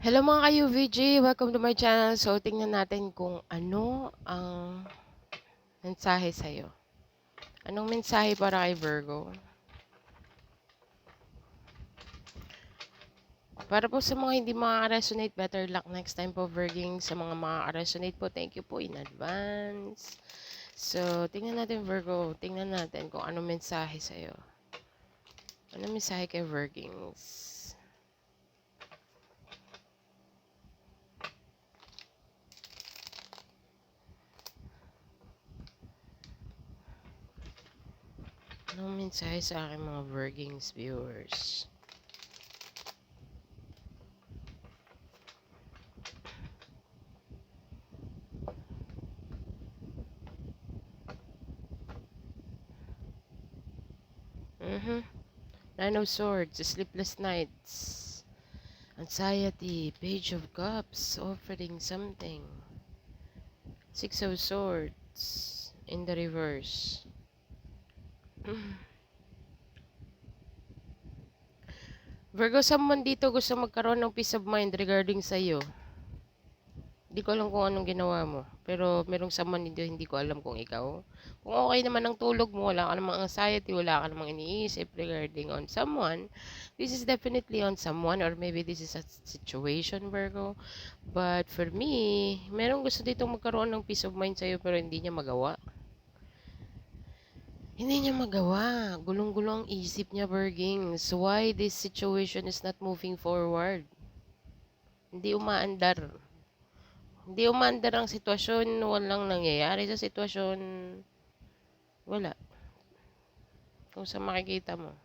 Hello mga ka-UVG! Welcome to my channel. So, tingnan natin kung ano ang mensahe sa'yo. Anong mensahe para kay Virgo? Para po sa mga hindi makaka-resonate, better luck next time po, Virging. Sa mga makaka-resonate po, thank you po in advance. So, tingnan natin, Virgo. Tingnan natin kung anong mensahe sa'yo. Anong mensahe kay Virgings? Anong mensahe sa akin mga Virgings viewers? Nine of Swords, Sleepless Nights, Anxiety, Page of Cups, offering something. Six of Swords, in the reverse. Virgo, someone dito gusto magkaroon ng peace of mind regarding sa'yo. Hindi ko alam kung anong ginawa mo. Pero merong someone dito, hindi ko alam kung ikaw. Kung okay naman ang tulog mo, wala ka namang anxiety, wala ka namang iniisip regarding on someone, this is definitely on someone or maybe this is a situation, Virgo. But for me, merong gusto dito magkaroon ng peace of mind sa'yo pero hindi niya magawa. Hindi niya magawa. Gulong-gulong ang isip niya, Virging. So why this situation is not moving forward? Hindi umaandar. Hindi umaandar ang sitwasyon, walang nangyayari sa sitwasyon. Wala. Kung sa makikita mo.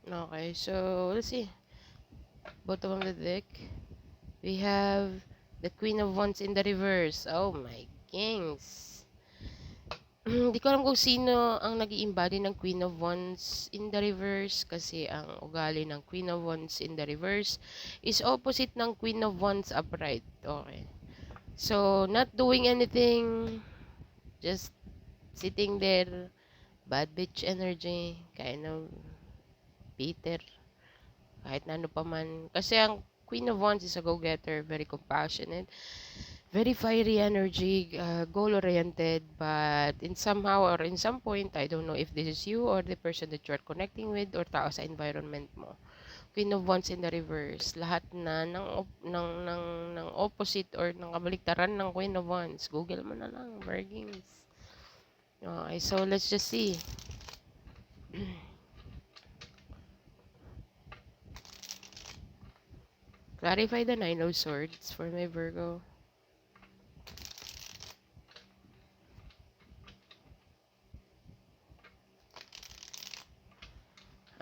Okay, so let's see. Bottom of the deck. We have the Queen of Wands in the reverse. Oh my kings. Hindi ko alam kung sino ang nag-i-embody ng Queen of Wands in the reverse kasi ang ugali ng Queen of Wands in the reverse is opposite ng Queen of Wands upright. Okay. So, not doing anything, just sitting there, bad bitch energy, kind of bitter, kahit na ano pa man. Kasi ang Queen of Wands is a go-getter, very compassionate, very fiery energy, goal-oriented, but in somehow or in some point, I don't know if this is you or the person that you're connecting with or tao sa environment mo. Queen of Wands in the reverse, lahat na ng opposite or ng kabaliktaran ng Queen of Wands. Google mo na lang, Virgins. Okay, so let's just see. Clarify the Nine of Swords for my Virgo.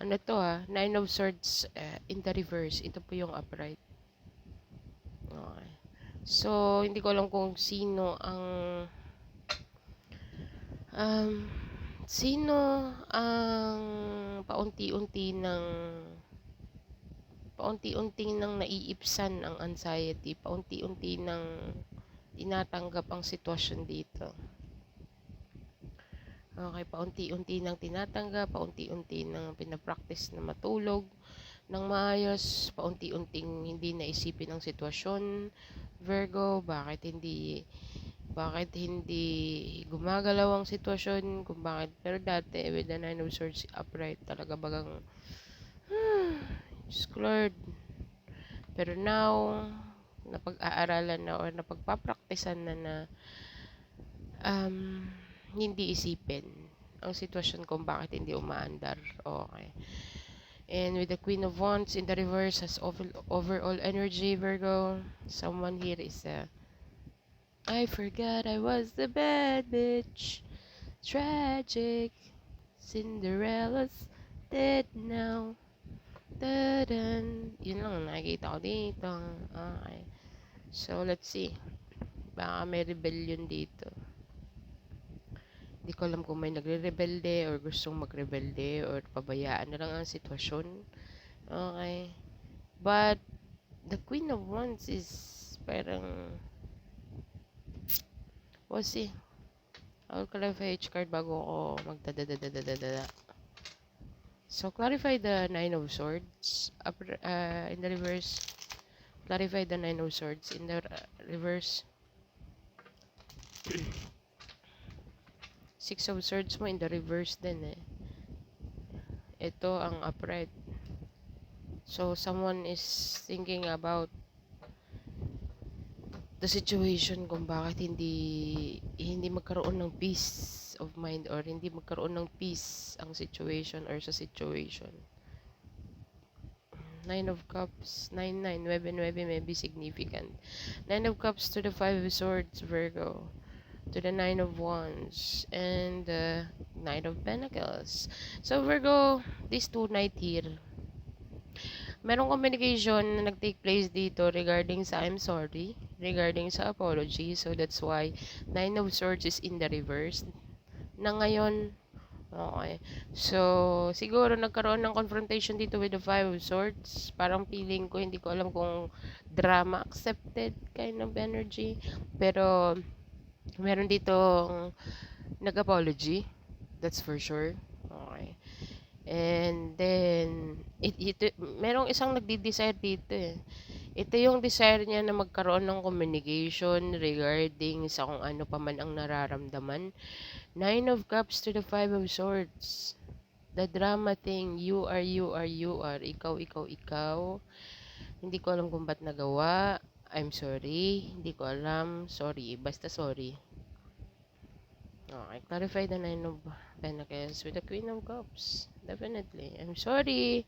Ano to Nine of Swords in the reverse. Ito po yung upright. Okay. So, hindi ko alam kung sino ang um, sino ang paunti-unti nang naiipsan ang anxiety, paunti-unti nang tinatanggap ang sitwasyon dito. Okay, paunti-unti nang tinatanggap, paunti-unti nang pinapractice na matulog ng maayos, paunti-unting hindi naisipin ang sitwasyon. Virgo, bakit hindi gumagalaw ang sitwasyon, kung bakit, pero dati with the Nine of Swords upright, talaga bagang Diyos ko Lord. Pero now, napag-aaralan na or napagpapraktisan na hindi isipin ang sitwasyon kung bakit hindi umaandar. Okay. And with the Queen of Wands in the reverse has overall energy, Virgo. Someone here is I forgot I was the bad bitch. Tragic. Cinderella's dead now. Tadan. Yun lang nakikita ko dito. Okay. So, let's see. Baka may rebellion dito. Hindi ko alam kung may nagre-rebelde or gustong magrebelde or pabayaan na lang ang sitwasyon. Okay. But, the Queen of Wands is parang we'll see. I'll clarify each card bago ako magdadadadadadada. So, clarify the Nine of Swords in the reverse. Clarify the Nine of Swords in the reverse. Six of Swords mo in the reverse din eh. Ito ang upright. So, someone is thinking about the situation kung bakit hindi magkaroon ng peace of mind or hindi magkaroon ng peace ang situation or sa situation. Nine of Cups, 9, 9, 9, 9 may be significant. Nine of Cups to the Five of Swords, Virgo. To the Nine of Wands and the Knight of Pentacles. So, Virgo, this tonight here, merong communication na nag-take place dito regarding sa I'm sorry, regarding sa apology. So, that's why Nine of Swords is in the reverse. Na ngayon, okay. So, siguro nagkaroon ng confrontation dito with the Five of Swords. Parang feeling ko, hindi ko alam kung drama accepted kind of energy. Pero, meron ditong nag-apology. That's for sure. Okay. And then, merong isang nagdi-desire dito eh. Ito yung desire niya na magkaroon ng communication regarding sa kung ano pa man ang nararamdaman. Nine of Cups to the Five of Swords. The drama thing, you are. Ikaw, ikaw, ikaw. Hindi ko alam kung ba't nagawa. I'm sorry. Hindi ko alam. Sorry. Basta sorry. Okay, clarify the Nine of Pentacles with the Queen of Cups. Definitely. I'm sorry.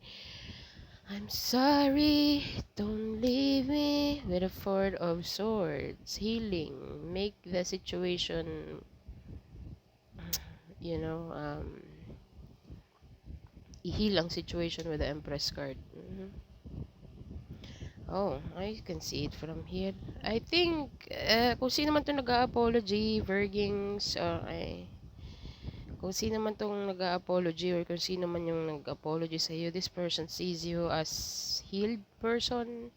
I'm sorry. Don't leave me with a Four of Swords. Healing. Make the situation, i-heal ang situation with the Empress card. Oh, I can see it from here. I think, kung sino man ito nag-apology, Virgins, kung sino man tong nag-apology or kung sino man yung nag-apology sa iyo, this person sees you as healed person.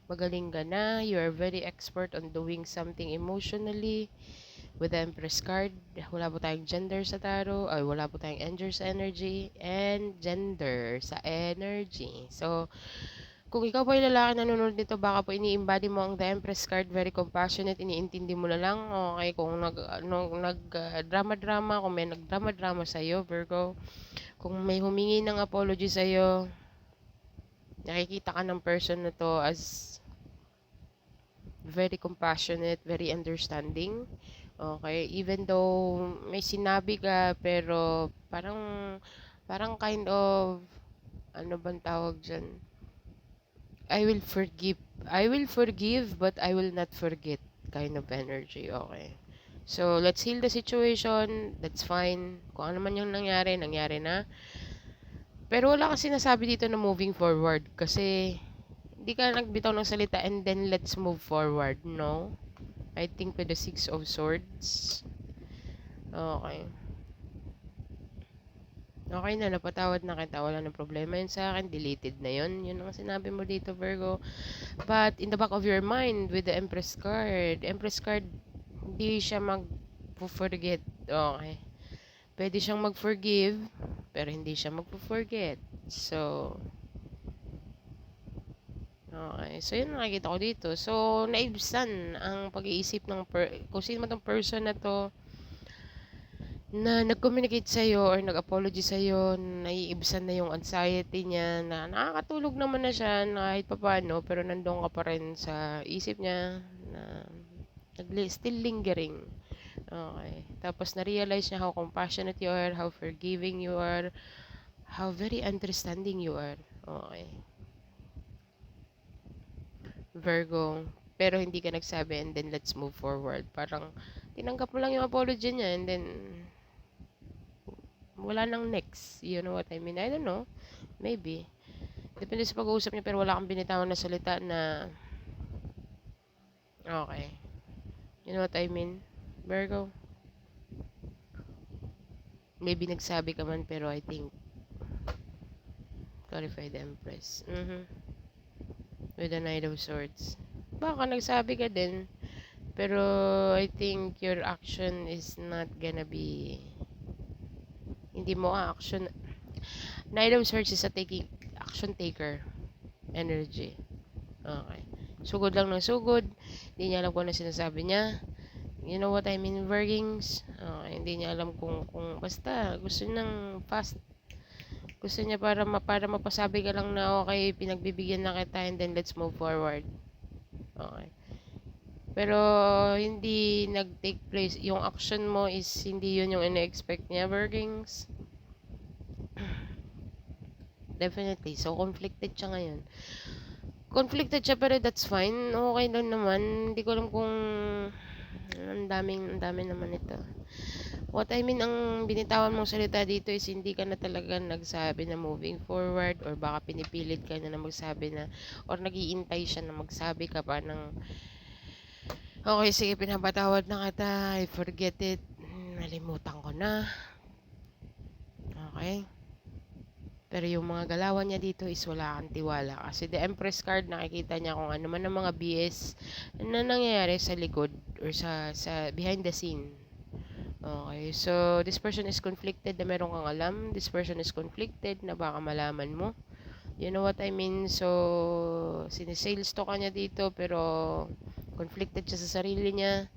Magaling ka na. You are very expert on doing something emotionally. With the Empress card, wala po tayong gender sa tarot. Ay, wala po tayong gender sa energy. And gender sa energy. So, kung ikaw po yung lalaki na nanonood nito, baka po ini-embody mo ang The Empress card, very compassionate, iniintindi mo na lang, okay, kung drama-drama, kung may nag-drama-drama sa'yo, Virgo, kung may humingi ng apology sa'yo, nakikita ka ng person na to as very compassionate, very understanding, okay, even though may sinabi ka, pero parang kind of, ano bang tawag dyan? I will forgive, but I will not forget kind of energy, okay. So, let's heal the situation, that's fine. Kung ano man yung nangyari, nangyari na. Pero wala kasi sinasabi dito na moving forward, kasi hindi ka nagbitaw ng salita and then let's move forward, no? I think with the Six of Swords. Okay. Okay na, napatawad na kita. Wala na problema yun sa akin. Deleted na yun. Yun ang sinabi mo dito, Virgo. But in the back of your mind, with the Empress card, hindi siya mag-forget. Okay. Pwede siyang mag-forgive, pero hindi siya mag-forget. So, okay. So, yun nakikita ko dito. So, naibsan ang pag-iisip ng kung sino man tong person na to, na nag-communicate sa'yo or nag-apology sa'yo, naiibsan na yung anxiety niya, na nakakatulog naman na siya kahit papaano, pero nandun ka pa rin sa isip niya, na still lingering. Okay. Tapos na-realize niya how compassionate you are, how forgiving you are, how very understanding you are. Okay. Virgo. Pero hindi ka nagsabi and then let's move forward. Parang tinanggap mo lang yung apology niya and then wala nang next. You know what I mean? I don't know. Maybe. Depende sa pag-uusap niya pero wala kang binitawan na salita na okay. You know what I mean? Virgo. Maybe nagsabi ka man pero I think clarify the Empress. With the Knight of Swords. Baka nagsabi ka din pero I think your action is not gonna be hindi mo action Knight of Swords is a taking action taker energy. Okay. Sugod lang ng sugod. Hindi niya alam kung ano sinasabi niya. You know what I mean, Virgings? Okay, hindi niya alam kung basta gusto niyang fast. Gusto niya para mapasabi ka lang na okay, pinagbibigyan na kita and then let's move forward. Okay. Pero hindi nag-take place. Yung action mo is hindi yun yung ina-expect niya, Virgings. Definitely. So, conflicted siya ngayon. Conflicted siya pero that's fine. Okay lang naman. Hindi ko alam kung ang dami naman ito. What I mean, ang binitawan mong salita dito is hindi ka na talaga nagsabi na moving forward or baka pinipilit ka na magsabi na or nag-iintay siya na magsabi ka pa ng okay, sige, pinapatawad na kita. I forget it. Nalimutan ko na. Okay. Pero yung mga galawan niya dito is wala kang tiwala. Kasi the Empress card, nakikita niya kung ano man ang mga BS na nangyayari sa likod or sa behind the scene. Okay, so this person is conflicted na meron kang alam. This person is conflicted na baka malaman mo. You know what I mean? So, sinisales to kanya dito pero conflicted siya sa sarili niya.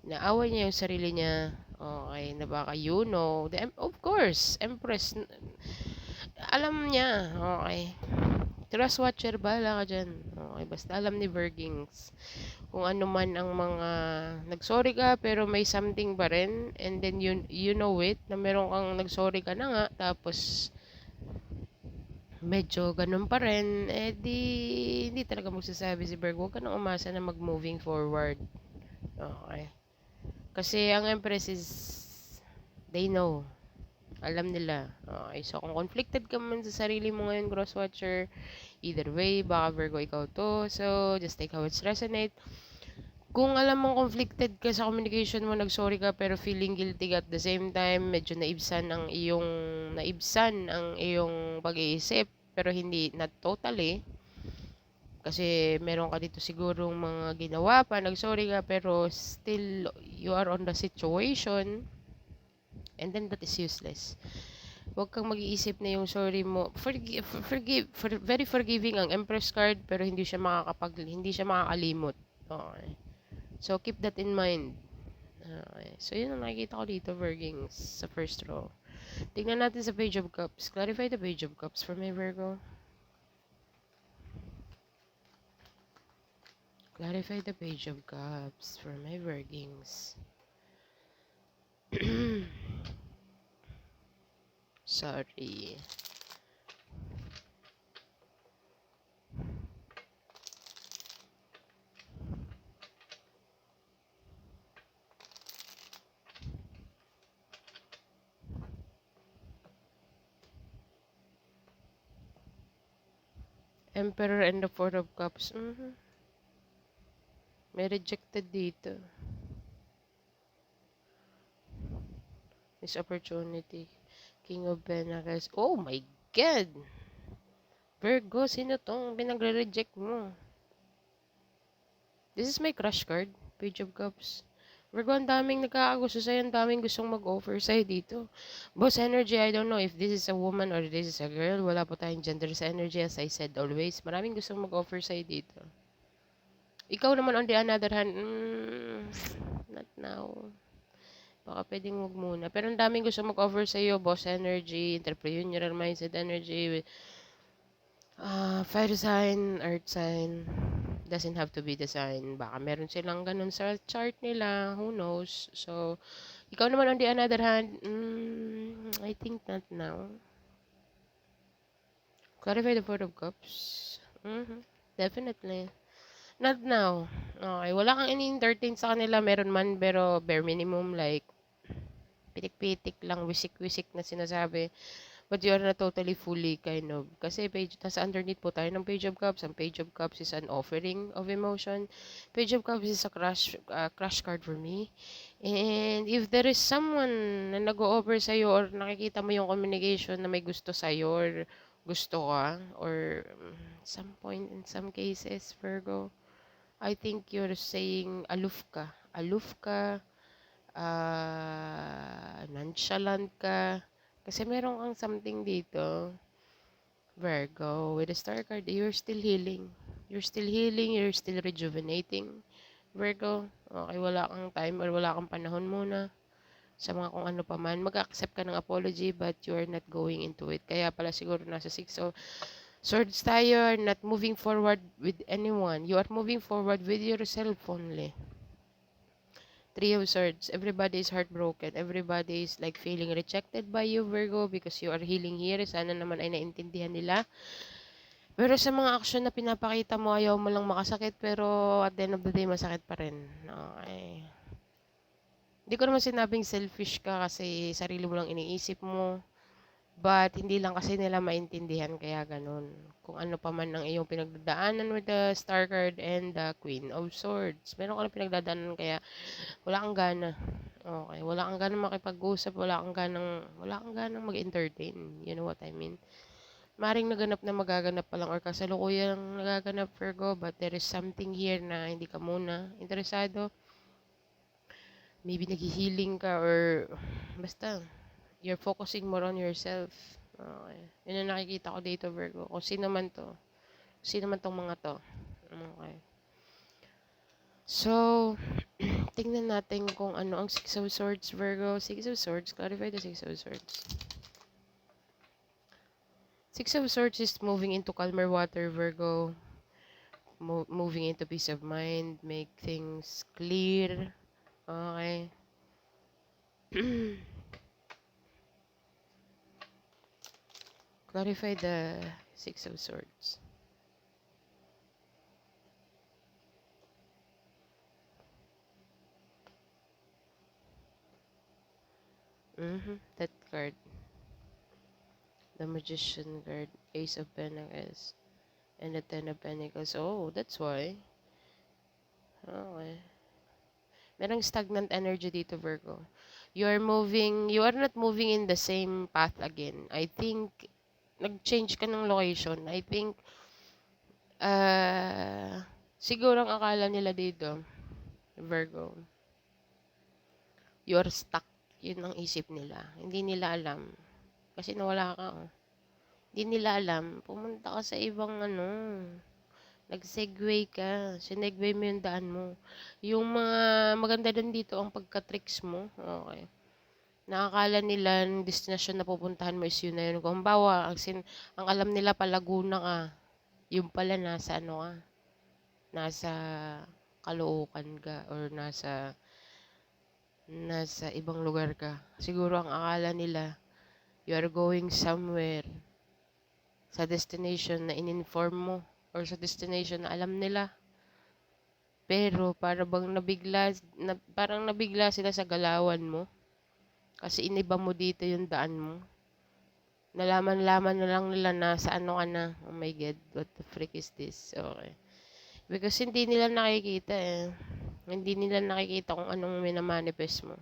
Inaaway niya yung sarili niya. Okay, na baka you know. Of course, Empress. Alam niya. Okay. Trust watcher, bahala ka dyan. Okay, basta alam ni Virgings kung ano man ang mga nagsorry ka pero may something pa rin and then you know it na meron kang nagsorry ka na nga tapos medyo ganun pa rin eh di hindi talaga magsasabi si Virgo, huwag ka nang umasa na mag moving forward. Okay, kasi ang Empress is they know, alam nila. Okay, so kung conflicted ka man sa sarili mo ngayon, Crosswatcher, either way, baka Virgo ikaw to, so just take how it's resonate. Kung alam mong conflicted ka sa communication mo, nagsorry ka pero feeling guilty ka at the same time, medyo naibsan ang iyong pag-iisip, pero hindi, not totally. Kasi meron ka dito sigurong mga ginawa pa, nagsorry ka pero still you are on the situation and then that is useless. Huwag kang mag-iisip na yung sorry mo. Very forgiving ang Empress card pero hindi siya makakalimot. Okay. So, keep that in mind. Okay. So, yun ang nakikita ko dito, Virgings, sa first row. Tingnan natin sa Page of Cups. Clarify the Page of Cups for my Virgo. Clarify the Page of Cups for my Virgings. Sorry. Emperor and the Four of Cups. May rejected dito. This opportunity. King of Pentacles. Oh my God! Virgo, sino tong pinagre-reject mo? This is my crush card. Page of Cups. Virgo, ang daming nagkakagusto sa'yo. Ang daming gustong mag-offer sa'yo dito. Boss energy, I don't know if this is a woman or this is a girl. Wala po tayong gender sa energy as I said always. Maraming gustong mag-offer sa'yo dito. Ikaw naman on the another hand, not now. Baka pwedeng wag muna. Pero ang daming gusto mag-offer sa'yo. Boss energy, entrepreneurial mindset energy, fire sign, earth sign. Doesn't have to be the sign. Baka meron silang ganun sa chart nila. Who knows? So, ikaw naman on the another hand, I think not now. Clarify the Four of Cups. Definitely. Not now. Okay, wala kang ini-entertain sa kanila. Meron man, pero bare minimum, like, pitik-pitik lang, wisik-wisik na sinasabi. But you are not totally fully kind of. Kasi nasa underneath po tayo ng Page of Cups. Ang Page of Cups is an offering of emotion. Page of Cups is a crush card for me. And if there is someone na nag-o-offer sa'yo or nakikita mo yung communication na may gusto sa'yo or gusto ka or some point in some cases, Virgo, I think you're saying aloof ka. Aloof ka, nonchalant ka. Kasi meron kang something dito. Virgo, with the star card, you're still healing. You're still healing, you're still rejuvenating. Virgo, okay, wala kang time or wala kang panahon muna sa mga kung ano pa man. Mag-accept ka ng apology but you're not going into it. Kaya pala siguro nasa 6 of Swords tayo, are not moving forward with anyone. You are moving forward with yourself only. Three of Swords, everybody is heartbroken. Everybody is like feeling rejected by you, Virgo, because you are healing here. Sana naman ay naintindihan nila. Pero sa mga action na pinapakita mo, ayaw mo lang makasakit, pero at the end of the day, masakit pa rin. Okay. Hindi ko naman sinabing selfish ka kasi sarili mo lang iniisip mo. But hindi lang kasi nila maintindihan kaya ganun. Kung ano pa man ang iyong pinagdadaanan with the Star card and the Queen of Swords. Meron ka na pinagdadaanan kaya wala kang gana. Okay, wala kang ganang makipag-usap, wala kang ganang mag-entertain. You know what I mean? Maring naganap na magaganap pa lang or kasalukuyang nagaganap, Virgo, but there is something here na hindi ka muna interesado. Maybe naghi-healing ka or basta you're focusing more on yourself. Okay. Yun ang nakikita ko dito, Virgo. Kung sino man to. Sino man tong mga to. Okay. So, tingnan natin kung ano ang Six of Swords, Virgo. Six of Swords. Clarify the Six of Swords. Six of Swords is moving into calmer water, Virgo. Moving into peace of mind. Make things clear. Okay. Clarify the Six of Swords. That card. The Magician card. Ace of Pentacles. And the Ten of Pentacles. Oh, that's why. Okay. Merong stagnant energy dito, Virgo. You are not moving in the same path again. I think, nag-change ka ng location. I think, siguro ang akala nila dito, Virgo, you're stuck. Yun ang isip nila. Hindi nila alam. Kasi nawala ka. Oh. Hindi nila alam. Pumunta ka sa ibang nag-segue ka. Sinegway mo yung daan mo. Yung mga maganda din dito ang pagka-tricks mo. Okay. Nakakala nila yung destination na pupuntahan mo is yun na yun. Kung bawa, ang alam nila pa Laguna ka. Yung pala nasa ka. Nasa Caloocan ka. Or nasa ibang lugar ka. Siguro ang akala nila, you are going somewhere sa destination na in-inform mo. Or sa destination na alam nila. Pero parang nabigla sila sa galawan mo. Kasi iniba mo dito yung daan mo. Nalaman-laman na lang nila na sa ka na. Oh my God, what the frick is this? Okay. Because hindi nila nakikita eh. Hindi nila nakikita kung anong minamanifest mo.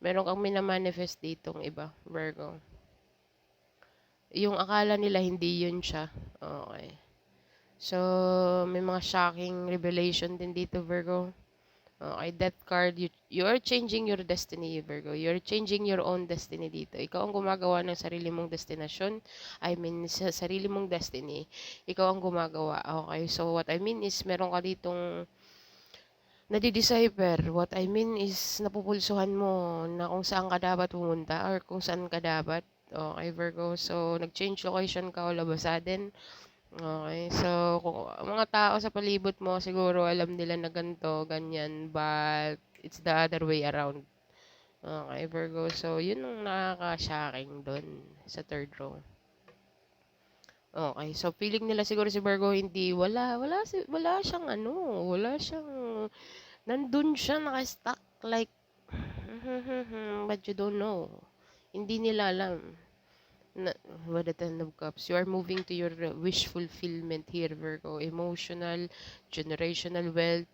Meron kang minamanifest ditong iba, Virgo. Yung akala nila hindi yun siya. Okay. So, may mga shocking revelation din dito, Virgo. Okay, death card, you are changing your destiny, Virgo. You're changing your own destiny dito. Ikaw ang gumagawa ng sarili mong destinasyon. I mean, sa sarili mong destiny. Ikaw ang gumagawa. Okay, so what I mean is, meron ka ditong nadi-decipher. What I mean is, napupulsuhan mo na kung saan ka dapat pumunta or kung saan ka dapat. Okay, Virgo. So, nag-change location ka all of a sudden. Okay, so kung mga tao sa palibot mo siguro alam nila na ganito, ganyan, but it's the other way around. Okay, Virgo. So, yun ang nakaka-shocking doon sa third row. Okay, so feeling nila siguro si Virgo hindi, wala siyang wala siyang, nandun siya naka-stuck like, but you don't know. Hindi nila alam. With the Ten of Cups, you are moving to your wish fulfillment here, Virgo. Emotional, generational wealth.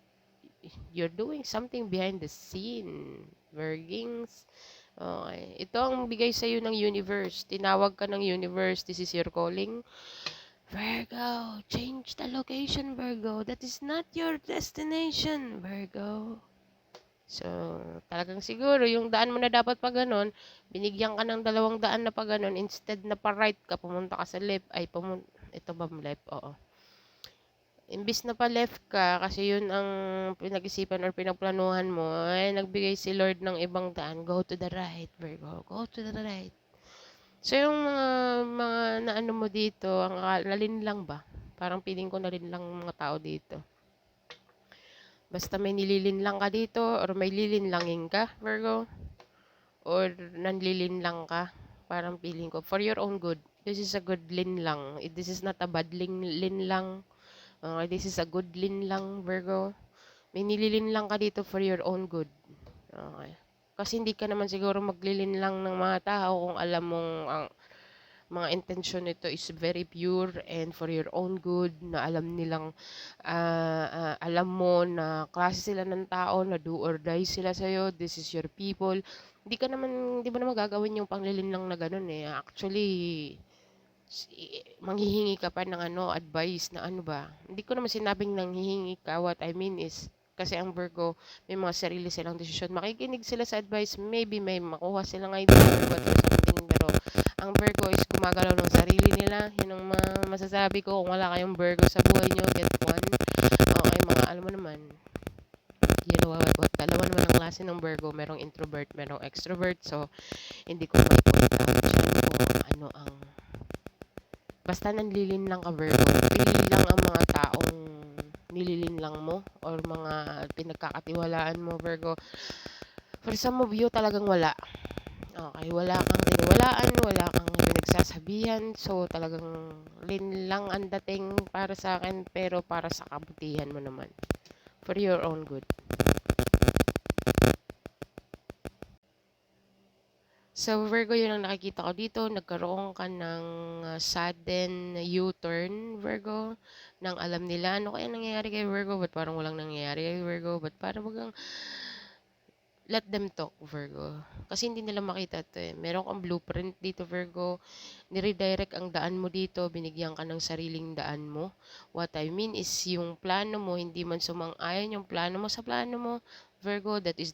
You're doing something behind the scene, Virgings. Okay. Ito ang bigay sa iyo ng universe. Tinawag ka ng universe. This is your calling. Virgo, change the location, Virgo. That is not your destination, Virgo. So, talagang siguro, yung daan mo na dapat pa ganun, binigyan ka ng 2 daan na pa ganun, instead na pa right ka, pumunta ka sa left, Ito ba left? Oo. Imbis na pa left ka, kasi yun ang pinag-isipan or pinagplanuhan mo, ay nagbigay si Lord ng ibang daan. Go to the right, Virgo. Go to the right. So, yung mga naano mo dito, nalinlang ba? Parang feeling ko nalinlang mga tao dito. Basta may nililinlang ka dito, or may lilinlangin ka, Virgo, or nanlilinlang ka. Parang feeling ko, for your own good. This is a good linlang. This is not a bad linlang. Okay, this is a good linlang, Virgo. May nililinlang ka dito for your own good. Okay. Kasi hindi ka naman siguro maglilinlang ng mga tao kung alam mong ang mga intensyon nito is very pure and for your own good, na alam nilang alam mo na klase sila ng tao na do or die sila sa'yo, this is your people. Hindi mo naman gagawin yung panglilinlang na ganun eh. Actually, manghihingi ka pa ng advice na ano ba. Hindi ko naman sinabing nanghihingi ka. What I mean is, kasi ang Virgo, may mga sarili silang desisyon. Makikinig sila sa advice, maybe may makuha silang idea or what or something. Pero ang Virgo is gumagalaw ng sarili nila. Yun ang masasabi ko. Kung wala kayong Virgo sa buhay nyo, get one. Okay, mga alam mo naman. You know what alam mo naman ang klase ng Virgo. Merong introvert, merong extrovert. So, hindi ko may point out dyan kung ano ang basta nanlilinlang ka, Virgo. Pili lang ang mga taong nililinlang mo or mga pinagkakatiwalaan mo, Virgo. For some of you, talagang wala. Okay, wala kang tiniwalaan, wala kang pinagsasabihan. So, talagang linlang ang dating para sa akin, pero para sa kabutihan mo naman. For your own good. So, Virgo, yun ang nakikita ko dito. Nagkaroon ka ng sudden U-turn, Virgo. Nang alam nila, ano kaya nangyayari kay Virgo? Ba't parang walang nangyayari kay Virgo? Ba't parang wagang let them talk, Virgo. Kasi hindi nila makita ito eh. Meron kang blueprint dito, Virgo. Niredirect ang daan mo dito. Binigyan ka ng sariling daan mo. What I mean is, yung plano mo, hindi man sumang-ayon yung plano mo sa plano mo, Virgo, that is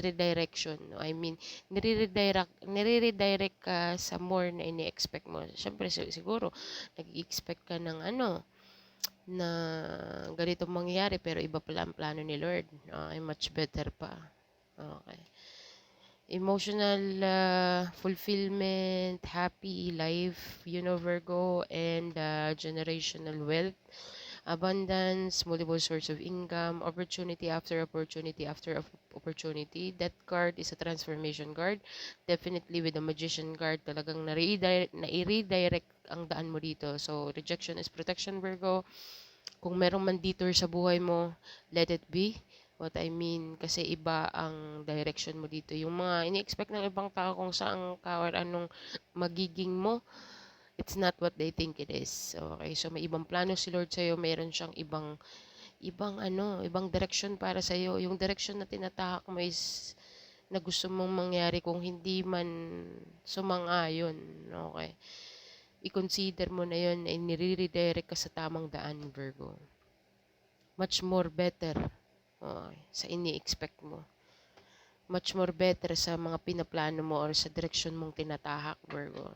redirection. No? I mean, nire-redirect ka sa more na ini-expect mo. Siyempre, siguro, nag-expect ka ng na ganitong mangyayari pero iba pala ang plano ni Lord. Okay, much better pa. Okay. Emotional fulfillment, happy life, Virgo, and generational wealth, abundance, multiple source of income, opportunity after opportunity after opportunity. That card is a transformation card. Definitely with the magician card, talagang na-redirect ang daan mo dito. So, rejection is protection, Virgo. Kung merong man detour sa buhay mo, let it be. What I mean, kasi iba ang direction mo dito. Yung mga ini-expect ng ibang tao kung saan ka or anong magiging mo, it's not what they think it is. Okay, so may ibang plano si Lord sa'yo, mayroon siyang ibang direction para sa'yo. Yung direction na tinatahak mo is na gusto mong mangyari kung hindi man sumang-ayon. Okay. I-consider mo na yun ay nire-redirect ka sa tamang daan, Virgo. Much more better sa ini-expect mo. Much more better sa mga pinaplano mo or sa direksyon mong tinatahak, Virgo.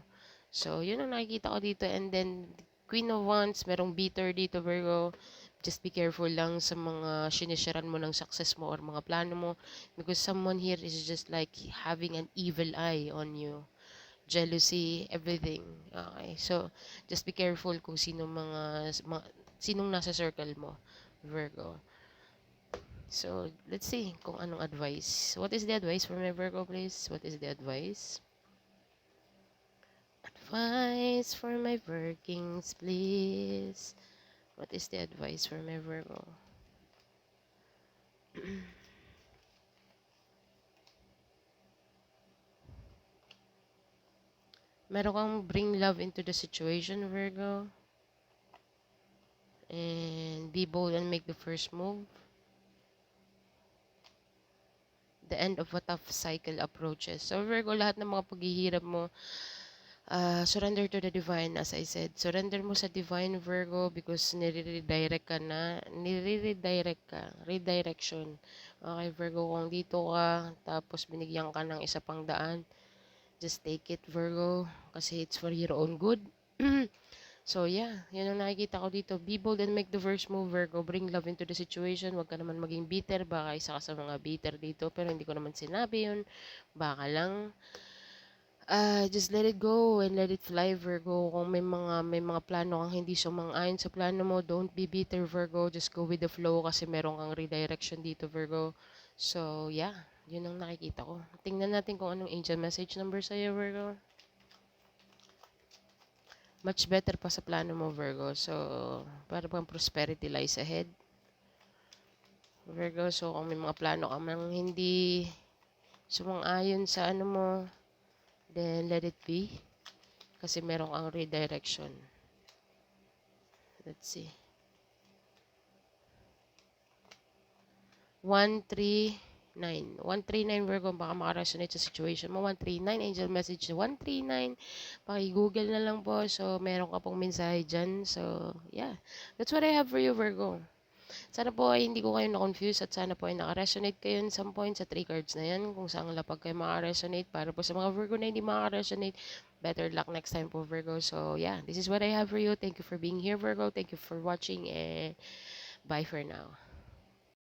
So, yun ang nakikita ko dito. And then, Queen of Wands, merong bitter dito, Virgo. Just be careful lang sa mga sinisharan mo ng success mo or mga plano mo. Because someone here is just like having an evil eye on you. Jealousy, everything. Okay. So, just be careful kung sinong nasa circle mo, Virgo. So, let's see kung anong advice. What is the advice for my Virgo, please? What is the advice? Advice for my Virgins, please. What is the advice for my Virgo? Meron kang bring love into the situation, Virgo. And be bold and make the first move. The end of a tough cycle approaches. So, Virgo, lahat ng mga paghihirap mo, surrender to the divine, as I said. Surrender mo sa divine, Virgo, because nire-redirect ka na. Redirection. Okay, Virgo, kung dito ka, tapos binigyan ka ng isa pang daan, just take it, Virgo, kasi it's for your own good. So, yeah, yun ang nakikita ko dito. Be bold and make the first move, Virgo. Bring love into the situation. Huwag ka naman maging bitter. Baka isa ka sa mga bitter dito. Pero hindi ko naman sinabi yun. Baka lang. Just let it go and let it fly, Virgo. Kung may mga plano kang hindi sumang-ayon sa plano mo, don't be bitter, Virgo. Just go with the flow kasi meron kang redirection dito, Virgo. So, yeah. Yun ang nakikita ko. Tingnan natin kung anong angel message number sa'yo, Virgo. Much better pa sa plano mo, Virgo. So, para bang prosperity lies ahead. Virgo, so kung may mga plano ka mang hindi sumang-ayon sa ano mo, then let it be. Kasi meron kang redirection. Let's see. 139. 139, Virgo, baka makaresonate sa situation mo. 139, angel message 139. Paki-google na lang po. So, meron ka pong mensahe dyan. So, yeah. That's what I have for you, Virgo. Sana po ay hindi ko kayo na-confuse at sana po ay naka-resonate kayo in some point sa 3 cards na yan. Kung saan lapag kayo maka-resonate. Para po sa mga Virgo na hindi maka-resonate, better luck next time po, Virgo. So, yeah. This is what I have for you. Thank you for being here, Virgo. Thank you for watching and bye for now.